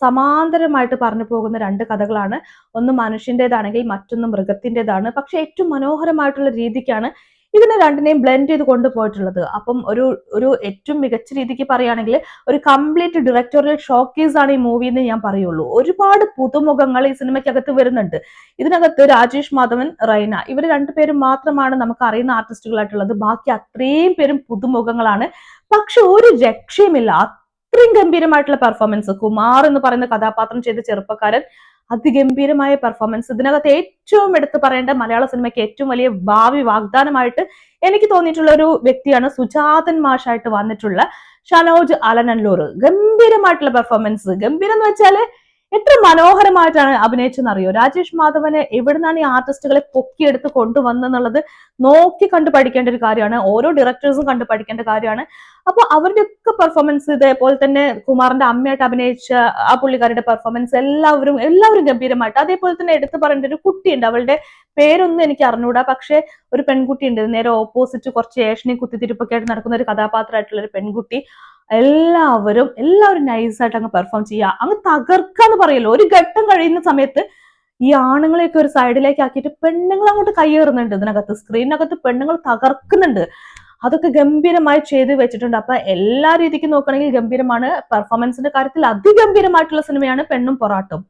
സമാന്തരമായിട്ട് പറഞ്ഞു പോകുന്ന രണ്ട് കഥകളാണ്. ഒന്ന് മനുഷ്യന്റേതാണെങ്കിൽ മറ്റൊന്ന് മൃഗത്തിൻ്റെതാണ്. പക്ഷെ ഏറ്റവും മനോഹരമായിട്ടുള്ള രീതിക്കാണ് ഇതിനെ രണ്ടിനെയും ബ്ലെൻഡ് ചെയ്ത് കൊണ്ടുപോയിട്ടുള്ളത്. അപ്പം ഒരു ഒരു ഏറ്റവും മികച്ച രീതിക്ക് പറയുകയാണെങ്കിൽ ഒരു കംപ്ലീറ്റ് ഡയറക്ടോറിയൽ ഷോക്കേസ് ആണ് ഈ മൂവി എന്ന് ഞാൻ പറയുള്ളൂ. ഒരുപാട് പുതുമുഖങ്ങൾ ഈ സിനിമയ്ക്കകത്ത് വരുന്നുണ്ട്. ഇതിനകത്ത് രാജേഷ് മാധവൻ, റൈന ഇവർ രണ്ടുപേരും മാത്രമാണ് നമുക്ക് അറിയുന്ന ആർട്ടിസ്റ്റുകളായിട്ടുള്ളത്. ബാക്കി അത്രയും പേരും പുതുമുഖങ്ങളാണ്. പക്ഷെ ഒരു രക്ഷയുമില്ല. അത്രയും ഗംഭീരമായിട്ടുള്ള പെർഫോമൻസ്. കുമാർ എന്ന് പറയുന്ന കഥാപാത്രം ചെയ്ത ചെറുപ്പക്കാരൻ അതിഗംഭീരമായ പെർഫോമൻസ്. ഇതിനകത്ത് ഏറ്റവും എടുത്തു പറയേണ്ട മലയാള സിനിമയ്ക്ക് ഏറ്റവും വലിയ ഭാവി വാഗ്ദാനമായിട്ട് എനിക്ക് തോന്നിയിട്ടുള്ള ഒരു വ്യക്തിയാണ് സുജാതൻ മാഷായിട്ട് വന്നിട്ടുള്ള ഷനോജ് അലനല്ലൂർ. ഗംഭീരമായിട്ടുള്ള പെർഫോമൻസ്. ഗംഭീരം എന്ന് വെച്ചാല് എത്ര മനോഹരമായിട്ടാണ് അഭിനയിച്ചെന്ന് അറിയോ. രാജേഷ് മാധവന് എവിടുന്നാണ് ഈ ആർട്ടിസ്റ്റുകളെ പൊക്കിയെടുത്ത് കൊണ്ടുവന്നെന്നുള്ളത് നോക്കി കണ്ടു പഠിക്കേണ്ട ഒരു കാര്യമാണ്. ഓരോ ഡയറക്ടേഴ്സും കണ്ടു പഠിക്കേണ്ട കാര്യമാണ്. അപ്പൊ അവരുടെയൊക്കെ പെർഫോമൻസ്, ഇതേപോലെ തന്നെ കുമാറിന്റെ അമ്മയായിട്ട് അഭിനയിച്ച ആ പുള്ളിക്കാരുടെ പെർഫോമൻസ് എല്ലാവരും ഗംഭീരമായിട്ട്. അതേപോലെ തന്നെ എടുത്തു പറയേണ്ട ഒരു കുട്ടിയുണ്ട്, അവളുടെ പേരൊന്നും എനിക്ക് അറിഞ്ഞൂടാ, പക്ഷെ ഒരു പെൺകുട്ടിയുണ്ട്, നേരെ ഓപ്പോസിറ്റ് കുറച്ച് ഏഷണി കുത്തിത്തിരിപ്പൊക്കെ ആയിട്ട് നടക്കുന്ന ഒരു കഥാപാത്രമായിട്ടുള്ള ഒരു പെൺകുട്ടി. എല്ലാവരും നൈസായിട്ട് അങ്ങ് പെർഫോം ചെയ്യുക, അങ്ങ് തകർക്കാന്ന് പറയല്ലോ. ഒരു ഘട്ടം കഴിയുന്ന സമയത്ത് ഈ ആണുങ്ങളെയൊക്കെ ഒരു സൈഡിലേക്ക് ആക്കിയിട്ട് പെണ്ണുങ്ങൾ അങ്ങോട്ട് കയ്യേറുന്നുണ്ട്. ഇതിനകത്ത് സ്ക്രീനകത്ത് പെണ്ണുങ്ങൾ തകർക്കുന്നുണ്ട്. അതൊക്കെ ഗംഭീരമായി ചെയ്ത് വെച്ചിട്ടുണ്ട്. അപ്പൊ എല്ലാ രീതിക്കും നോക്കുകയാണെങ്കിൽ ഗംഭീരമാണ്. പെർഫോമൻസിന്റെ കാര്യത്തിൽ അതിഗംഭീരമായിട്ടുള്ള സിനിമയാണ് പെണ്ണും പൊറാട്ടും.